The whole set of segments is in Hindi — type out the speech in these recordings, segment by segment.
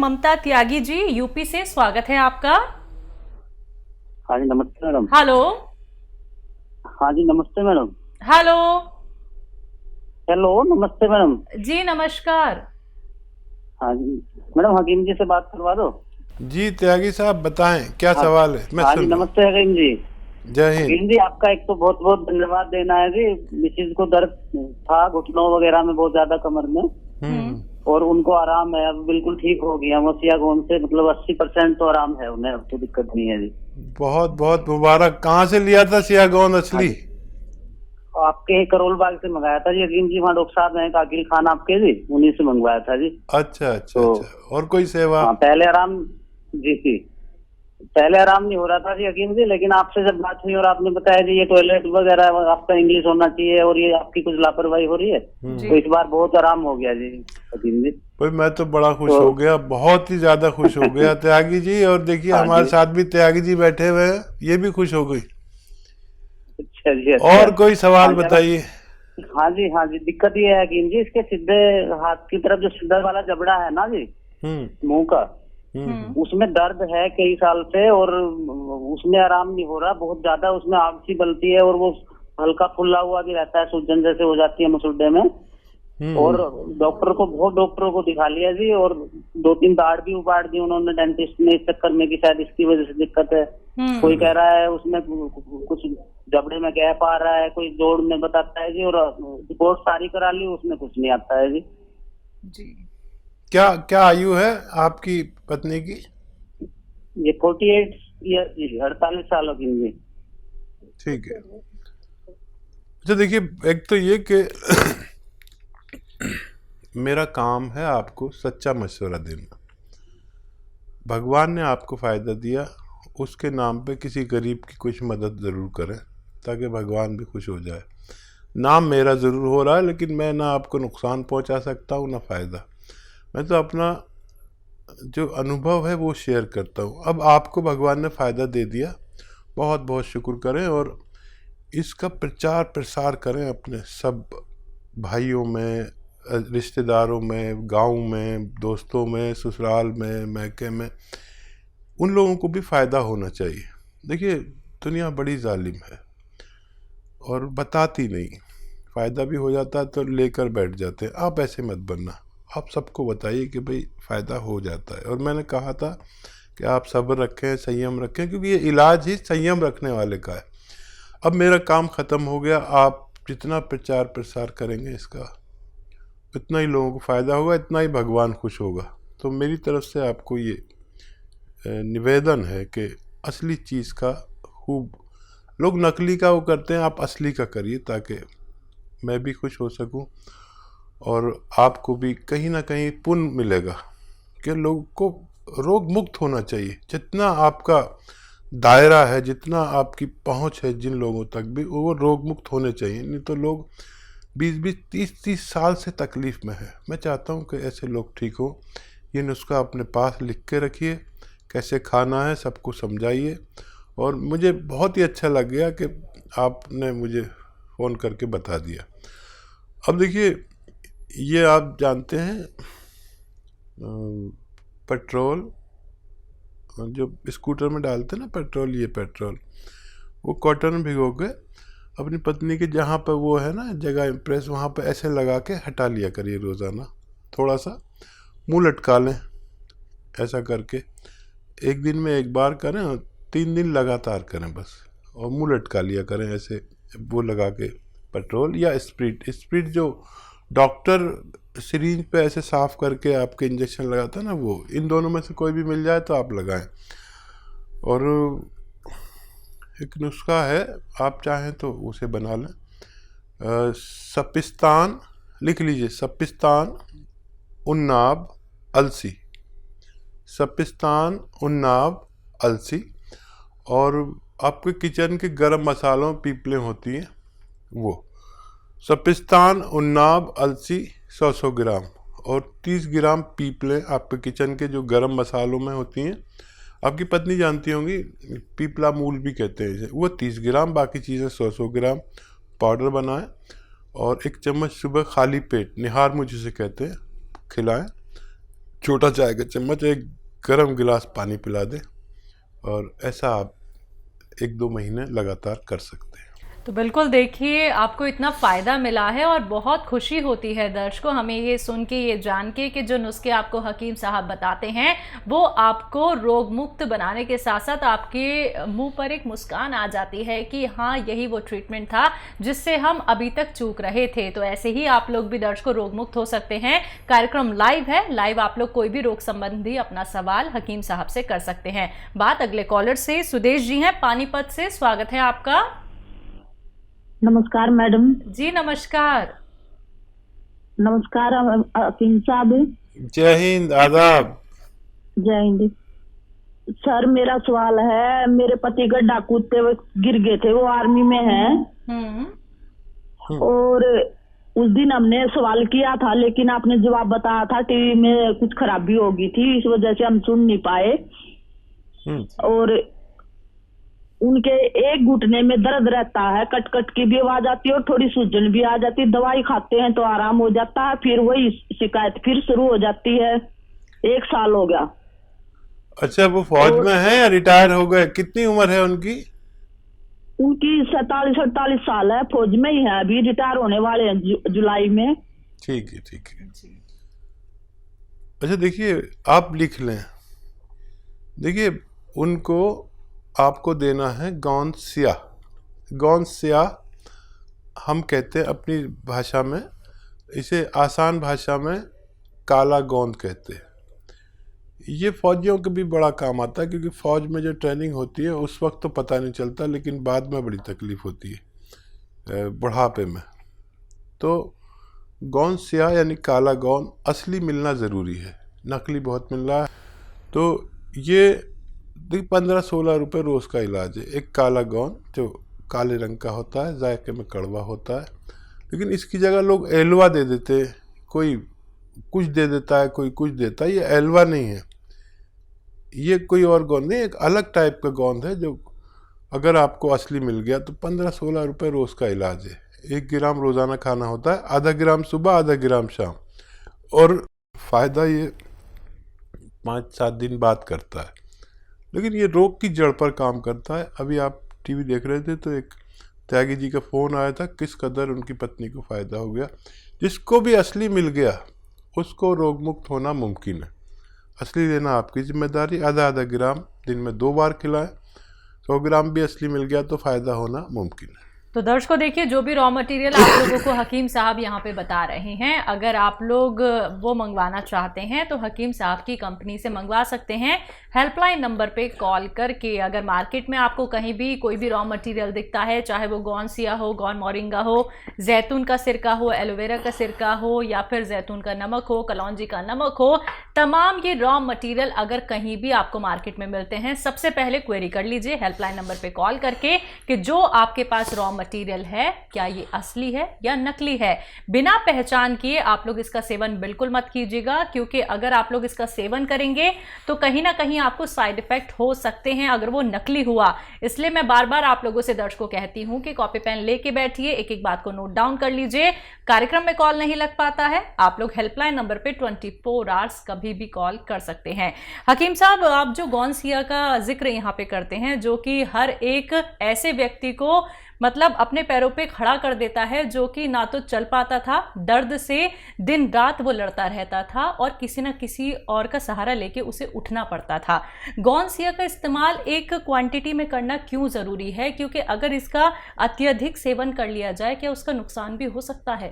ममता त्यागी जी यूपी से, स्वागत है आपका। हाँ जी नमस्ते मैडम। हेलो। हाँ जी नमस्ते मैडम। हेलो। हेलो नमस्ते मैडम। जी नमस्कार। हाँ जी मैडम, हकीम जी से बात करवा दो। जी त्यागी साहब बताएं क्या हाँ सवाल है, मैं हाँ जी सुन रहा हूँ। नमस्ते हकीम जी। जय हिंद। हकीम जी आपका एक तो बहुत बहुत धन्यवाद देना है जी। मिसिज को दर्द था घुटनों वगैरह में बहुत ज्यादा कमर में, और उनको आराम है, अब बिल्कुल ठीक हो गया। मसियागोन से मतलब 80% तो आराम है उन्हें, अब तो दिक्कत नहीं है जी। बहुत बहुत मुबारक। कहाँ से लिया था सियागौन हाँ असली? जी, आपके करोल बाग से मंगाया था जी हकीम जी। वहाँ डॉक्टर साहब हैं काकिल खान आपके जी, उन्हीं से मंगवाया था जी। अच्छा अच्छा तो अच्छा। और कोई सेवा? हाँ पहले आराम जी, पहले आराम नहीं हो रहा था जी हकीम जी, लेकिन आपसे जब बात हुई और आपने बताया जी ये टॉयलेट वगैरह आपका इंग्लिश होना चाहिए और ये आपकी कुछ लापरवाही हो रही है, तो इस बार बहुत आराम हो गया जी हकीम जी। भाई मैं तो बड़ा खुश तो हो गया, बहुत ही ज्यादा खुश हो गया त्यागी जी। और देखिए हाँ हमारे जी, साथ भी त्यागी जी बैठे हुए हैं, ये भी खुश हो गई। अच्छा जी अच्छा। और कोई हाँ सवाल जी बताइए। हाँ जी हाँ जी, दिक्कत ये है हकीम जी, इसके सीधे हाथ की तरफ जो सीधा वाला जबड़ा है ना जी मुंह का, उसमें दर्द है कई साल से, और उसमें आराम नहीं हो रहा, बहुत ज्यादा उसमें आग सी बलती है, और वो हल्का फुल्ला हुआ भी रहता है, सूजन जैसे हो जाती है मसुड्डे में। और बहुत डॉक्टरों को दिखा लिया जी, और 2-3 दाढ़ भी उपाड़ दी उन्होंने डेंटिस्ट ने, इस चक्कर में कि शायद इसकी वजह से दिक्कत है। कोई कह रहा है उसमें कुछ जबड़े में गैप आ रहा है, कोई जोड़ में बताता है जी, और रिपोर्ट सारी करा ली, उसमें कुछ नहीं आता है जी। क्या क्या आयु है आपकी पत्नी की? ये 48 ईयर जी, 48 सालों की जी। ठीक है। अच्छा देखिए, एक तो ये कि मेरा काम है आपको सच्चा मशवरा देना। भगवान ने आपको फ़ायदा दिया, उसके नाम पे किसी गरीब की कुछ मदद ज़रूर करें ताकि भगवान भी खुश हो जाए। नाम मेरा ज़रूर हो रहा है, लेकिन मैं ना आपको नुकसान पहुंचा सकता हूं ना फ़ायदा। मैं तो अपना जो अनुभव है वो शेयर करता हूं। अब आपको भगवान ने फ़ायदा दे दिया, बहुत बहुत शुक्र करें, और इसका प्रचार प्रसार करें अपने सब भाइयों में, रिश्तेदारों में, गांव में, दोस्तों में, ससुराल में, मैके में। उन लोगों को भी फ़ायदा होना चाहिए। देखिए दुनिया बड़ी जालिम है और बताती नहीं, फ़ायदा भी हो जाता है तो लेकर बैठ जाते हैं। आप ऐसे मत बनना, आप सबको बताइए कि भाई फ़ायदा हो जाता है। और मैंने कहा था कि आप सब्र रखें, संयम रखें, क्योंकि ये इलाज ही संयम रखने वाले का है। अब मेरा काम ख़त्म हो गया, आप जितना प्रचार प्रसार करेंगे इसका उतना ही लोगों को फ़ायदा होगा, इतना ही भगवान खुश होगा। तो मेरी तरफ से आपको ये निवेदन है कि असली चीज़ का खूब, लोग नकली का वो करते हैं, आप असली का करिए ताकि मैं भी खुश हो सकूं और आपको भी कहीं ना कहीं पुण्य मिलेगा। कि लोगों को रोग मुक्त होना चाहिए। जितना आपका दायरा है, जितना आपकी पहुंच है जिन लोगों तक भी, वो रोग मुक्त होने चाहिए। नहीं तो लोग 20-20, 30-30 साल से तकलीफ़ में है। मैं चाहता हूं कि ऐसे लोग ठीक हो। ये नुस्खा अपने पास लिख के रखिए, कैसे खाना है सबको समझाइए। और मुझे बहुत ही अच्छा लग गया कि आपने मुझे फ़ोन करके बता दिया। अब देखिए, ये आप जानते हैं पेट्रोल जो स्कूटर में डालते हैं ना पेट्रोल, ये पेट्रोल वो कॉटन में भिगो के अपनी पत्नी के जहाँ पर वो है ना जगह इम्प्रेस, वहाँ पर ऐसे लगा के हटा लिया करिए रोज़ाना। थोड़ा सा मुंह लटका लें, ऐसा करके 1 दिन में 1 बार करें और 3 दिन लगातार करें बस। और मुंह लटका लिया करें ऐसे, वो लगा के पेट्रोल या स्प्रिट जो डॉक्टर सिरिंज पे ऐसे साफ करके आपके इंजेक्शन लगाता है ना, वो, इन दोनों में से कोई भी मिल जाए तो आप लगाएं। और एक नुस्खा है, आप चाहें तो उसे बना लें। सपिस्तान लिख लीजिए, सपिस्तान उन्नाब अलसी, सपिस्तान उन्नाब अलसी। और आपके किचन के गरम मसालों पीपलें होती हैं, वो सपिस्तान उन्नाब अलसी 100 ग्राम, और 30 ग्राम पीपलें आपके किचन के जो गरम मसालों में होती हैं। आपकी पत्नी जानती होंगी, पीपला मूल भी कहते हैं इसे, वो 30 ग्राम, बाकी चीज़ें 100 ग्राम पाउडर बनाएं। और 1 चम्मच सुबह खाली पेट, निहार मुझ जिसे कहते हैं, खिलाएं। छोटा चाय का चम्मच एक गर्म गिलास पानी पिला दें, और ऐसा आप 1-2 महीने लगातार कर सकते हैं। तो बिल्कुल देखिए, आपको इतना फ़ायदा मिला है और बहुत खुशी होती है दर्शकों हमें ये सुन के, ये जान के कि जो नुस्खे आपको हकीम साहब बताते हैं वो आपको रोग मुक्त बनाने के साथ साथ आपके मुंह पर एक मुस्कान आ जाती है कि हाँ, यही वो ट्रीटमेंट था जिससे हम अभी तक चूक रहे थे। तो ऐसे ही आप लोग भी दर्शकों रोग मुक्त हो सकते हैं। कार्यक्रम लाइव है, लाइव आप लोग कोई भी रोग संबंधी अपना सवाल हकीम साहब से कर सकते हैं। बात अगले कॉलर से, सुदेश जी हैं पानीपत से, स्वागत है आपका। नमस्कार मैडम। जी नमस्कार। नमस्कार हकीम साहब। जय हिंद, आदाब। जय हिंद सर। मेरा सवाल है, मेरे पति गड्ढा कूदते हुए गिर गए थे, वो आर्मी में हैं। और उस दिन हमने सवाल किया था लेकिन आपने जवाब बताया था टीवी में कुछ खराबी हो गई थी, इस वजह से हम सुन नहीं पाए। और उनके एक घुटने में दर्द रहता है, कट कट की भी आवाज आती है और थोड़ी सूजन भी आ जाती है। दवाई खाते हैं तो आराम हो जाता है, फिर वही शिकायत फिर शुरू हो जाती है। 1 साल हो गया। अच्छा, वो फौज में है या रिटायर हो गए? कितनी उम्र है उनकी? उनकी 47-48 साल है, फौज में ही है, अभी रिटायर होने वाले हैं जुलाई में। ठीक है, ठीक है। अच्छा देखिए, आप लिख लें। देखिए, उनको आपको देना है गोंद स्याह। गोंद स्याह हम कहते हैं अपनी भाषा में, इसे आसान भाषा में काला गोंद कहते हैं। ये फौजियों के भी बड़ा काम आता है, क्योंकि फ़ौज में जो ट्रेनिंग होती है उस वक्त तो पता नहीं चलता, लेकिन बाद में बड़ी तकलीफ़ होती है बुढ़ापे में। तो गोंद स्याह यानी काला गोंद असली मिलना ज़रूरी है, नकली बहुत मिल रहा है। तो ये 15-16 रुपये रोज़ का इलाज है। एक काला गोंद जो काले रंग का होता है, जायके में कड़वा होता है, लेकिन इसकी जगह लोग एलवा दे देते, कोई कुछ दे देता है, कोई कुछ देता है। ये एलवा नहीं है, ये कोई और गोंद नहीं, एक अलग टाइप का गोंद है जो अगर आपको असली मिल गया तो 15-16 रुपये रोज़ का इलाज है। 1 ग्राम रोज़ाना खाना होता है, आधा ग्राम सुबह, आधा ग्राम शाम, और फ़ायदा ये 5-7 दिन बाद करता है, लेकिन ये रोग की जड़ पर काम करता है। अभी आप टीवी देख रहे थे तो एक त्यागी जी का फ़ोन आया था, किस कदर उनकी पत्नी को फ़ायदा हो गया। जिसको भी असली मिल गया उसको रोग मुक्त होना मुमकिन है। असली लेना आपकी जिम्मेदारी, आधा ग्राम दिन में 2 बार खिलाएं। 100 ग्राम भी असली मिल गया तो फ़ायदा होना मुमकिन है। तो दर्शकों देखिए, जो भी रॉ मटेरियल आप लोगों को हकीम साहब यहाँ पे बता रहे हैं, अगर आप लोग वो मंगवाना चाहते हैं तो हकीम साहब की कंपनी से मंगवा सकते हैं। हेल्पलाइन नंबर पे कॉल करके, अगर मार्केट में आपको कहीं भी कोई भी रॉ मटेरियल दिखता है, चाहे वो गोंद स्याह हो, गोंद मोरिंगा हो, जैतून का सिरका हो, एलोवेरा का सिरका हो, या फिर जैतून का नमक हो, कलौंजी का नमक हो, तमाम ये रॉ मटेरियल अगर कहीं भी आपको मार्केट में मिलते हैं, सबसे पहले क्वेरी कर लीजिए हेल्पलाइन नंबर पे कॉल करके कि जो आपके पास रॉ मटेरियल है क्या ये असली है या नकली है। बिना पहचान किए आप लोग इसका सेवन बिल्कुल मत कीजिएगा, क्योंकि अगर आप लोग इसका सेवन करेंगे तो कहीं ना कहीं आपको साइड इफेक्ट हो सकते हैं अगर वो नकली हुआ। इसलिए मैं बार बार आप लोगों से दर्शकों कहती हूं कि कॉपी पेन लेके बैठिए, एक एक बात को नोट डाउन कर लीजिए। कार्यक्रम में कॉल नहीं लग पाता है, आप लोग हेल्पलाइन नंबर पे 24 आवर्स कभी भी कॉल कर सकते हैं। हकीम साहब, आप जो गोंद स्याह का जिक्र यहाँ पे करते हैं, जो कि हर एक ऐसे व्यक्ति को मतलब अपने पैरों पे खड़ा कर देता है, जो कि ना तो चल पाता था, दर्द से दिन रात वो लड़ता रहता था और किसी न किसी और का सहारा लेके उसे उठना पड़ता था। गोंद स्याह का इस्तेमाल एक क्वांटिटी में करना क्यों ज़रूरी है, क्योंकि अगर इसका अत्यधिक सेवन कर लिया जाए क्या उसका नुकसान भी हो सकता है?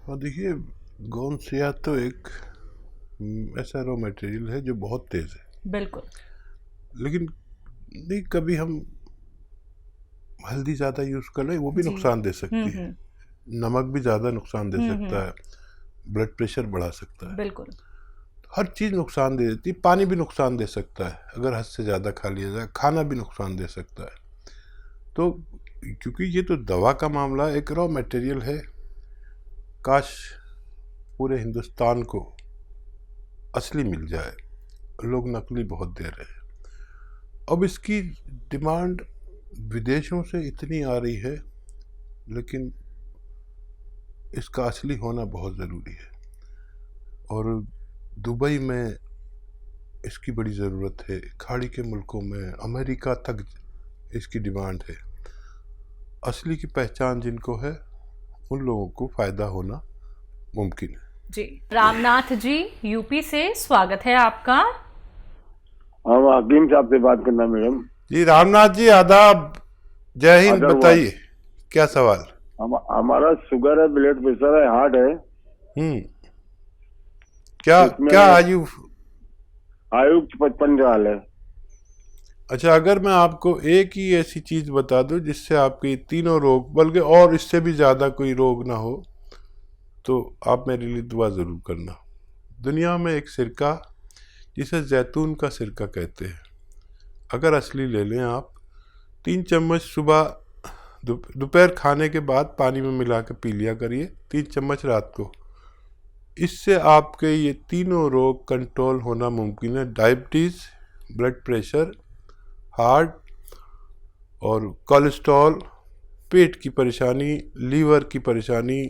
और देखिए, गोंद स्याह तो एक ऐसा रॉ मटेरियल है जो बहुत तेज़ है। बिल्कुल। लेकिन नहीं, कभी हम हल्दी ज़्यादा यूज़ कर लें वो भी नुकसान दे सकती है, नमक भी ज़्यादा नुकसान दे सकता है, ब्लड प्रेशर बढ़ा सकता है। बिल्कुल। हर चीज़ नुकसान दे देती है। पानी भी नुकसान दे सकता है अगर हद से ज़्यादा खा लिया जाए, खाना भी नुकसान दे सकता है। तो क्योंकि ये तो दवा का मामला एक रॉ मटेरियल है, काश पूरे हिंदुस्तान को असली मिल जाए, लोग नकली बहुत दे रहे हैं। अब इसकी डिमांड विदेशों से इतनी आ रही है, लेकिन इसका असली होना बहुत ज़रूरी है। और दुबई में इसकी बड़ी ज़रूरत है, खाड़ी के मुल्कों में, अमेरिका तक इसकी डिमांड है। असली की पहचान जिनको है उन लोगों को फ़ायदा होना मुमकिन है। जी रामनाथ जी यूपी से स्वागत है आपका। हम हकीम साहब से बात करना मैडम। जी रामनाथ जी आदाब, जय हिंद। बताइए क्या सवाल? हमारा शुगर है, ब्लड प्रेशर है, हार्ट है। क्या आयु? 55 साल है। अच्छा, अगर मैं आपको एक ही ऐसी चीज बता दूं जिससे आपके तीनों रोग, बल्कि और इससे भी ज्यादा कोई रोग ना हो, तो आप मेरे लिए दुआ जरूर करना। दुनिया में एक सिरका जिसे जैतून का सिरका कहते हैं, अगर असली ले लें आप, 3 चम्मच सुबह दोपहर खाने के बाद पानी में मिला के पी लिया करिए, 3 चम्मच रात को। इससे आपके ये तीनों रोग कंट्रोल होना मुमकिन है। डायबिटीज़, ब्लड प्रेशर, हार्ट और कोलेस्ट्रॉल, पेट की परेशानी, लीवर की परेशानी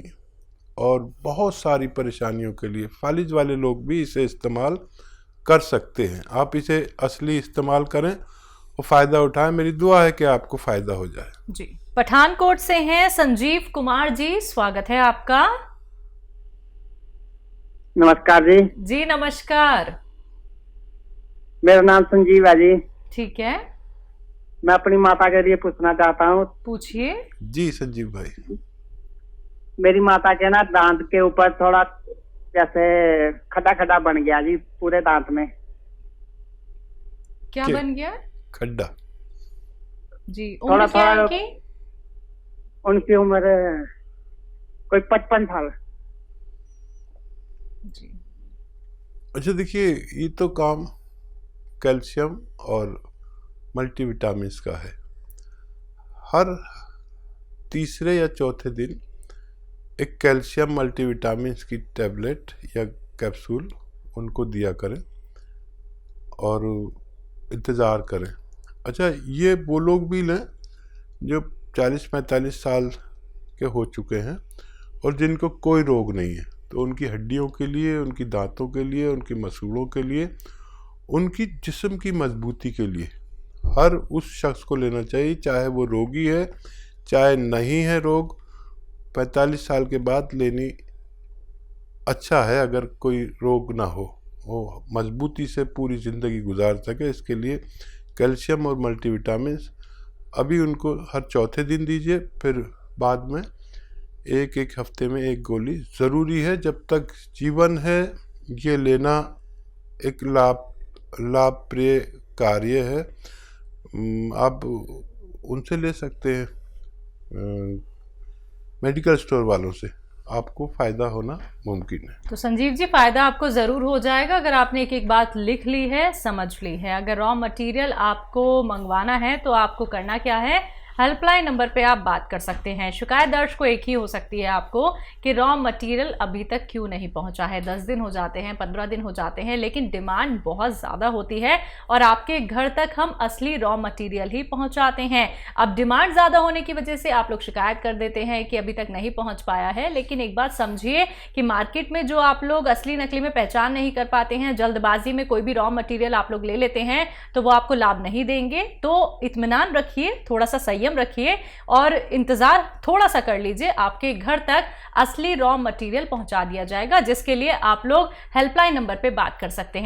और बहुत सारी परेशानियों के लिए फालिज वाले लोग भी इसे इस्तेमाल कर सकते हैं। आप इसे असली इस्तेमाल करें और फ़ायदा उठाएं। मेरी दुआ है कि आपको फ़ायदा हो जाए। जी पठानकोट से हैं संजीव कुमार जी, स्वागत है आपका। नमस्कार जी। जी नमस्कार। मेरा नाम संजीव है जी। ठीक है, मैं अपनी माता के लिए पूछना चाहता हूँ। पूछिए। जी संजीव भाई। मेरी माता के ना दांत के ऊपर थोड़ा जैसे खड्डा खड्डा बन गया जी, पूरे दांत में। क्या बन गया? खड्डा। जी उम्र क्या है उनकी? उनकी उम्र कोई 55 साल। जी अच्छा देखिए, ये तो काम कैल्शियम और मल्टीविटामिन का है। हर तीसरे या चौथे दिन एक कैल्शियम मल्टीविटामिन की टैबलेट या कैप्सूल उनको दिया करें और इंतज़ार करें। अच्छा, ये वो लोग भी लें जो 40-45 साल के हो चुके हैं और जिनको कोई रोग नहीं है, तो उनकी हड्डियों के लिए, उनकी दांतों के लिए, उनकी मसूड़ों के लिए, उनकी जिस्म की मजबूती के लिए हर उस शख्स को लेना चाहिए, चाहे वो रोगी है चाहे नहीं है रोग। 45 साल के बाद लेनी अच्छा है, अगर कोई रोग ना हो, वो मजबूती से पूरी ज़िंदगी गुजार सके। इसके लिए कैल्शियम और मल्टीविटामिन अभी उनको हर चौथे दिन दीजिए, फिर बाद में एक हफ्ते में 1 गोली ज़रूरी है। जब तक जीवन है ये लेना एक लाभप्रिय कार्य है। आप उनसे ले सकते हैं, मेडिकल स्टोर वालों से, आपको फ़ायदा होना मुमकिन है। तो संजीव जी फ़ायदा आपको ज़रूर हो जाएगा अगर आपने एक बात लिख ली है, समझ ली है। अगर रॉ मटेरियल आपको मंगवाना है तो आपको करना क्या है, हेल्पलाइन नंबर पे आप बात कर सकते हैं। शिकायत दर्ज को एक ही हो सकती है आपको कि रॉ मटेरियल अभी तक क्यों नहीं पहुंचा है। 10 दिन हो जाते हैं, 15 दिन हो जाते हैं, लेकिन डिमांड बहुत ज़्यादा होती है और आपके घर तक हम असली रॉ मटेरियल ही पहुंचाते हैं। अब डिमांड ज़्यादा होने की वजह से आप लोग शिकायत कर देते हैं कि अभी तक नहीं पहुँच पाया है, लेकिन एक बात समझिए कि मार्केट में जो आप लोग असली नकली में पहचान नहीं कर पाते हैं, जल्दबाजी में कोई भी रॉ मटेरियल आप लोग ले लेते हैं, तो वो आपको लाभ नहीं देंगे। तो इत्मीनान रखिए, थोड़ा सा संयम रखिए और इंतजार थोड़ा सा कर लीजिए, आपके घर तक असली रॉ मटेरियल पहुंचा दिया जाएगा, जिसके लिए आप लोग हेल्पलाइन नंबर पे बात कर सकते हैं।